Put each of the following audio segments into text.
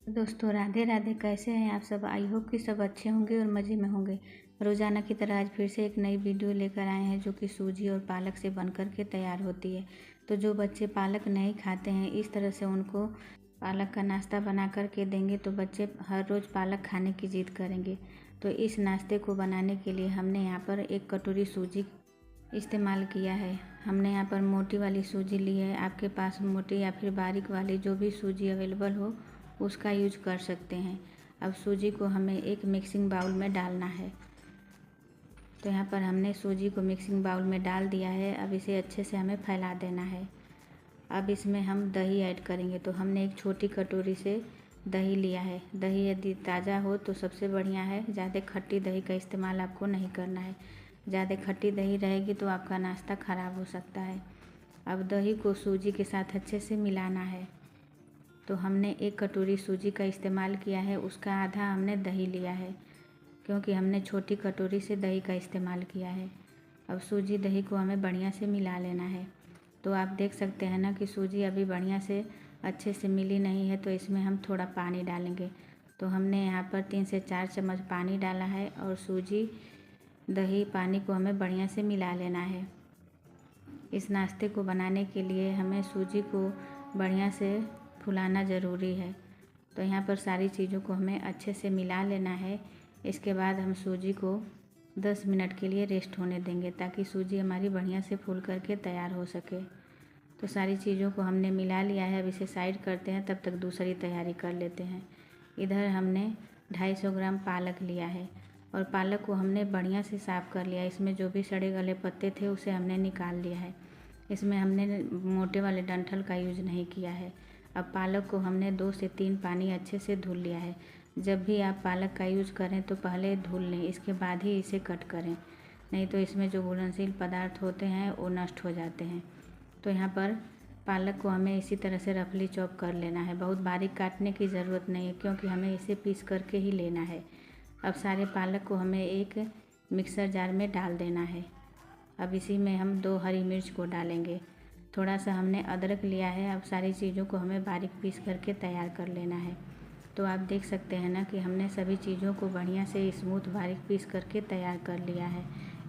दोस्तों राधे राधे। कैसे हैं आप सब? आई होप कि सब अच्छे होंगे और मज़े में होंगे। रोज़ाना की तरह आज फिर से एक नई वीडियो लेकर आए हैं जो कि सूजी और पालक से बनकर के तैयार होती है। तो जो बच्चे पालक नहीं खाते हैं, इस तरह से उनको पालक का नाश्ता बना कर के देंगे तो बच्चे हर रोज़ पालक खाने की ज़िद करेंगे। तो इस नाश्ते को बनाने के लिए हमने यहाँ पर 1 कटोरी सूजी इस्तेमाल किया है। हमने यहाँ पर मोटी वाली सूजी ली है। आपके पास मोटी या फिर बारीक वाली जो भी सूजी अवेलेबल हो उसका यूज कर सकते हैं। अब सूजी को हमें एक मिक्सिंग बाउल में डालना है। तो यहाँ पर हमने सूजी को मिक्सिंग बाउल में डाल दिया है। अब इसे अच्छे से हमें फैला देना है। अब इसमें हम दही ऐड करेंगे। तो हमने एक छोटी कटोरी से दही लिया है। दही यदि ताज़ा हो तो सबसे बढ़िया है। ज़्यादा खट्टी दही का इस्तेमाल आपको नहीं करना है। ज़्यादा खट्टी दही रहेगी तो आपका नाश्ता ख़राब हो सकता है। अब दही को सूजी के साथ अच्छे से मिलाना है। तो हमने 1 कटोरी सूजी का इस्तेमाल किया है, उसका आधा हमने दही लिया है, क्योंकि हमने छोटी कटोरी से दही का इस्तेमाल किया है। अब सूजी दही को हमें बढ़िया से मिला लेना है। तो आप देख सकते हैं ना कि सूजी अभी बढ़िया से अच्छे से मिली नहीं है, तो इसमें हम थोड़ा पानी डालेंगे। तो हमने यहाँ पर 3 से 4 चम्मच पानी डाला है और सूजी दही पानी को हमें बढ़िया से मिला लेना है। इस नाश्ते को बनाने के लिए हमें सूजी को बढ़िया से फुलाना ज़रूरी है। तो यहाँ पर सारी चीज़ों को हमें अच्छे से मिला लेना है। इसके बाद हम सूजी को 10 मिनट के लिए रेस्ट होने देंगे ताकि सूजी हमारी बढ़िया से फूल करके तैयार हो सके। तो सारी चीज़ों को हमने मिला लिया है। अब इसे साइड करते हैं, तब तक दूसरी तैयारी कर लेते हैं। इधर हमने 250 ग्राम पालक लिया है और पालक को हमने बढ़िया से साफ़ कर लिया। इसमें जो भी सड़े गले पत्ते थे उसे हमने निकाल लिया है। इसमें हमने मोटे वाले डंठल का यूज़ नहीं किया है। अब पालक को हमने 2 से 3 पानी अच्छे से धुल लिया है। जब भी आप पालक का यूज़ करें तो पहले धुल लें, इसके बाद ही इसे कट करें, नहीं तो इसमें जो घुलनशील पदार्थ होते हैं वो नष्ट हो जाते हैं। तो यहाँ पर पालक को हमें इसी तरह से रफली चॉप कर लेना है। बहुत बारीक काटने की ज़रूरत नहीं है, क्योंकि हमें इसे पीस करके ही लेना है। अब सारे पालक को हमें एक मिक्सर जार में डाल देना है। अब इसी में हम 2 हरी मिर्च को डालेंगे। थोड़ा सा हमने अदरक लिया है। अब सारी चीज़ों को हमें बारीक पीस करके तैयार कर लेना है। तो आप देख सकते हैं ना कि हमने सभी चीज़ों को बढ़िया से स्मूथ बारीक पीस करके तैयार कर लिया है।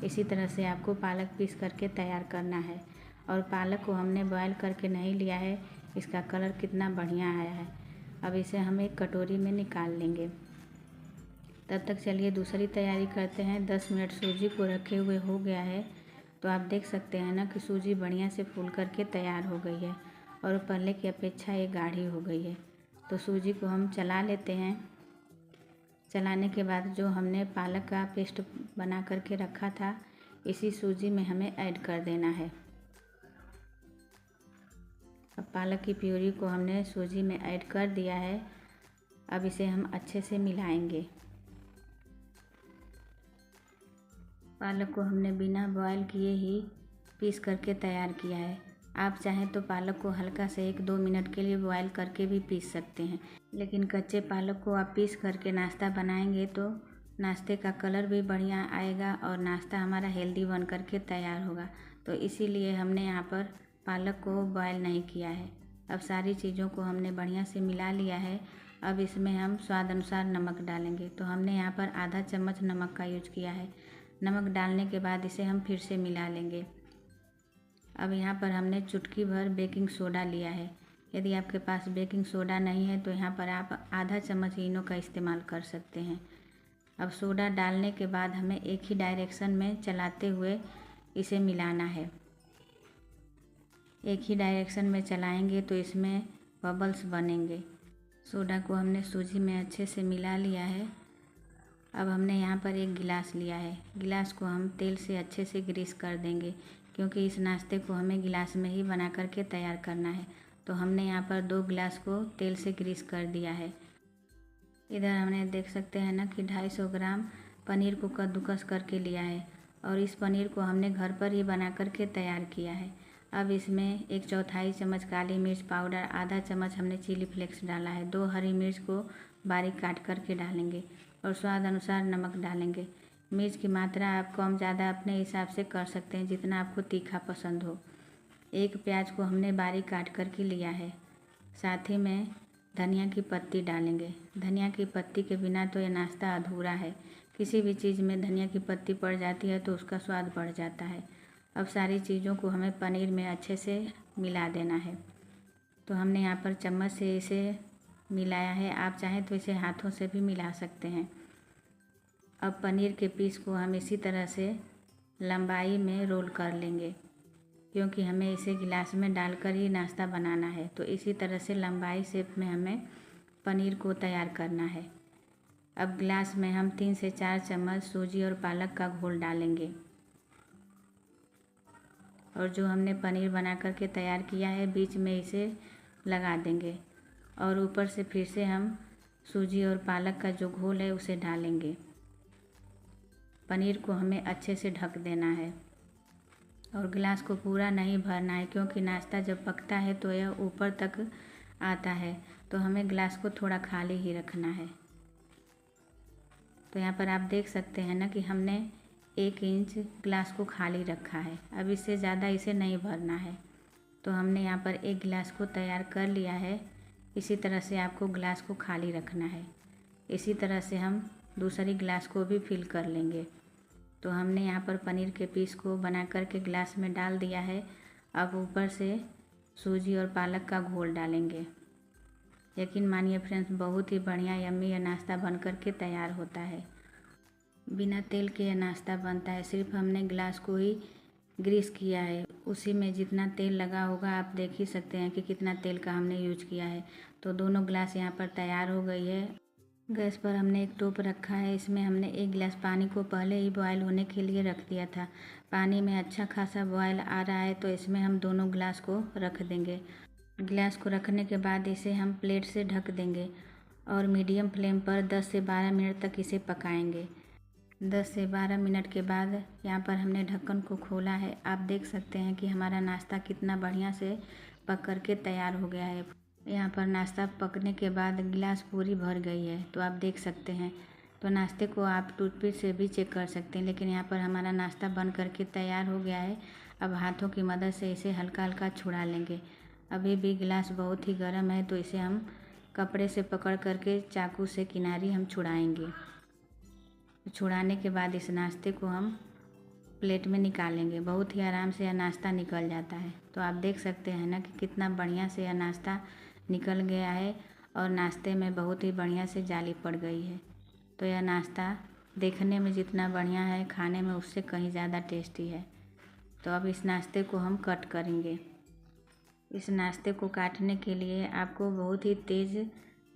इसी तरह से आपको पालक पीस करके तैयार करना है। और पालक को हमने बॉयल करके नहीं लिया है, इसका कलर कितना बढ़िया आया है। अब इसे हम एक कटोरी में निकाल लेंगे। तब तक चलिए दूसरी तैयारी करते हैं। 10 मिनट सूजी को रखे हुए हो गया है। तो आप देख सकते हैं ना कि सूजी बढ़िया से फूल करके तैयार हो गई है और पहले की अपेक्षा ये गाढ़ी हो गई है। तो सूजी को हम चला लेते हैं। चलाने के बाद जो हमने पालक का पेस्ट बना करके रखा था, इसी सूजी में हमें ऐड कर देना है। अब पालक की प्यूरी को हमने सूजी में ऐड कर दिया है। अब इसे हम अच्छे से मिलाएंगे। पालक को हमने बिना बॉयल किए ही पीस करके तैयार किया है। आप चाहें तो पालक को हल्का से 1-2 मिनट के लिए बॉयल करके भी पीस सकते हैं, लेकिन कच्चे पालक को आप पीस करके नाश्ता बनाएंगे तो नाश्ते का कलर भी बढ़िया आएगा और नाश्ता हमारा हेल्दी बन करके तैयार होगा। तो इसीलिए हमने यहाँ पर पालक को बॉयल नहीं किया है। अब सारी चीज़ों को हमने बढ़िया से मिला लिया है। अब इसमें हम स्वाद अनुसार नमक डालेंगे। तो हमने यहाँ पर आधा चम्मच नमक का यूज किया है। नमक डालने के बाद इसे हम फिर से मिला लेंगे। अब यहाँ पर हमने चुटकी भर बेकिंग सोडा लिया है। यदि आपके पास बेकिंग सोडा नहीं है तो यहाँ पर आप आधा चम्मच इनो का इस्तेमाल कर सकते हैं। अब सोडा डालने के बाद हमें एक ही डायरेक्शन में चलाते हुए इसे मिलाना है। एक ही डायरेक्शन में चलाएंगे तो इसमें बबल्स बनेंगे। सोडा को हमने सूजी में अच्छे से मिला लिया है। अब हमने यहाँ पर एक गिलास लिया है। गिलास को हम तेल से अच्छे से ग्रीस कर देंगे, क्योंकि इस नाश्ते को हमें गिलास में ही बना करके तैयार करना है। तो हमने यहाँ पर 2 गिलास को तेल से ग्रीस कर दिया है। इधर हमने देख सकते हैं ना कि 250 ग्राम पनीर को कद्दूकस करके लिया है और इस पनीर को हमने घर पर ही बना करके तैयार किया है। अब इसमें 1/4 चम्मच काली मिर्च पाउडर, आधा चम्मच हमने चिली फ्लेक्स डाला है, 2 हरी मिर्च को बारीक काट करके डालेंगे और स्वाद अनुसार नमक डालेंगे। मिर्च की मात्रा आप कम ज़्यादा अपने हिसाब से कर सकते हैं, जितना आपको तीखा पसंद हो। 1 प्याज को हमने बारीक काट करके लिया है। साथ ही में धनिया की पत्ती डालेंगे। धनिया की पत्ती के बिना तो ये नाश्ता अधूरा है। किसी भी चीज़ में धनिया की पत्ती पड़ जाती है तो उसका स्वाद बढ़ जाता है। अब सारी चीज़ों को हमें पनीर में अच्छे से मिला देना है। तो हमने यहाँ पर चम्मच से इसे मिलाया है। आप चाहें तो इसे हाथों से भी मिला सकते हैं। अब पनीर के पीस को हम इसी तरह से लंबाई में रोल कर लेंगे, क्योंकि हमें इसे गिलास में डालकर ही नाश्ता बनाना है। तो इसी तरह से लंबाई शेप में हमें पनीर को तैयार करना है। अब गिलास में हम 3 से 4 चम्मच सूजी और पालक का घोल डालेंगे और जो हमने पनीर बना करके तैयार किया है बीच में इसे लगा देंगे और ऊपर से फिर से हम सूजी और पालक का जो घोल है उसे डालेंगे। पनीर को हमें अच्छे से ढक देना है और गिलास को पूरा नहीं भरना है, क्योंकि नाश्ता जब पकता है तो यह ऊपर तक आता है। तो हमें गिलास को थोड़ा खाली ही रखना है। तो यहाँ पर आप देख सकते हैं ना कि हमने 1 इंच गिलास को खाली रखा है। अब इससे ज़्यादा इसे नहीं भरना है। तो हमने यहाँ पर एक गिलास को तैयार कर लिया है। इसी तरह से आपको गिलास को खाली रखना है। इसी तरह से हम दूसरी गिलास को भी फिल कर लेंगे। तो हमने यहाँ पर पनीर के पीस को बना करके गिलास में डाल दिया है। अब ऊपर से सूजी और पालक का घोल डालेंगे। यकीन मानिए फ्रेंड्स, बहुत ही बढ़िया यम्मी यह नाश्ता बन करके तैयार होता है। बिना तेल के यह नाश्ता बनता है। सिर्फ हमने गिलास को ही ग्रीस किया है। उसी में जितना तेल लगा होगा आप देख ही सकते हैं कि कितना तेल का हमने यूज किया है। तो दोनों गिलास यहाँ पर तैयार हो गई है। गैस पर हमने एक टोप रखा है। इसमें हमने 1 गिलास पानी को पहले ही बॉयल होने के लिए रख दिया था। पानी में अच्छा खासा बॉयल आ रहा है तो इसमें हम दोनों गिलास को रख देंगे। गिलास को रखने के बाद इसे हम प्लेट से ढक देंगे और मीडियम फ्लेम पर 10 से 12 मिनट तक इसे पकाएंगे। 10 से 12 मिनट के बाद यहाँ पर हमने ढक्कन को खोला है। आप देख सकते हैं कि हमारा नाश्ता कितना बढ़िया से पक कर के तैयार हो गया है। यहाँ पर नाश्ता पकने के बाद गिलास पूरी भर गई है, तो आप देख सकते हैं। तो नाश्ते को आप टूथपिक से भी चेक कर सकते हैं, लेकिन यहाँ पर हमारा नाश्ता बन करके तैयार हो गया है। अब हाथों की मदद से इसे हल्का हल्का छुड़ा लेंगे। अभी भी गिलास बहुत ही गर्म है तो इसे हम कपड़े से पकड़ करके चाकू से किनारी हम छुड़ाएंगे। छुड़ाने के बाद इस नाश्ते को हम प्लेट में निकालेंगे। बहुत ही आराम से यह नाश्ता निकल जाता है। तो आप देख सकते हैं ना कि कितना बढ़िया से यह नाश्ता निकल गया है और नाश्ते में बहुत ही बढ़िया से जाली पड़ गई है। तो यह नाश्ता देखने में जितना बढ़िया है खाने में उससे कहीं ज़्यादा टेस्टी है। तो अब इस नाश्ते को हम कट करेंगे। इस नाश्ते को काटने के लिए आपको बहुत ही तेज़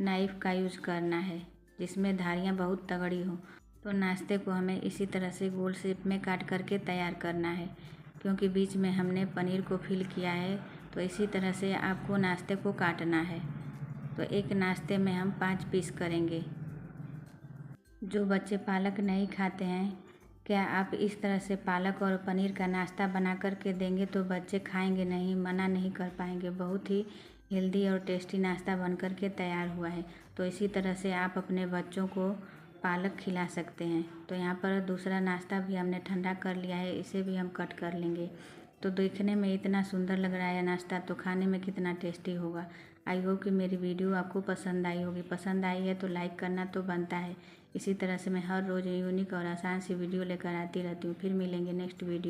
नाइफ़ का यूज़ करना है, जिसमें धारियाँ बहुत तगड़ी हो। तो नाश्ते को हमें इसी तरह से गोल शेप में काट करके तैयार करना है, क्योंकि बीच में हमने पनीर को फिल किया है। तो इसी तरह से आपको नाश्ते को काटना है। तो एक नाश्ते में हम 5 पीस करेंगे। जो बच्चे पालक नहीं खाते हैं, क्या आप इस तरह से पालक और पनीर का नाश्ता बना करके देंगे तो बच्चे खाएंगे नहीं, मना नहीं कर पाएंगे। बहुत ही हेल्दी और टेस्टी नाश्ता बन करके तैयार हुआ है। तो इसी तरह से आप अपने बच्चों को पालक खिला सकते हैं। तो यहाँ पर दूसरा नाश्ता भी हमने ठंडा कर लिया है, इसे भी हम कट कर लेंगे। तो देखने में इतना सुंदर लग रहा है नाश्ता, तो खाने में कितना टेस्टी होगा। आई होप कि मेरी वीडियो आपको पसंद आई होगी। पसंद आई है तो लाइक करना तो बनता है। इसी तरह से मैं हर रोज़ यूनिक और आसान सी वीडियो लेकर आती रहती हूँ। फिर मिलेंगे नेक्स्ट वीडियो।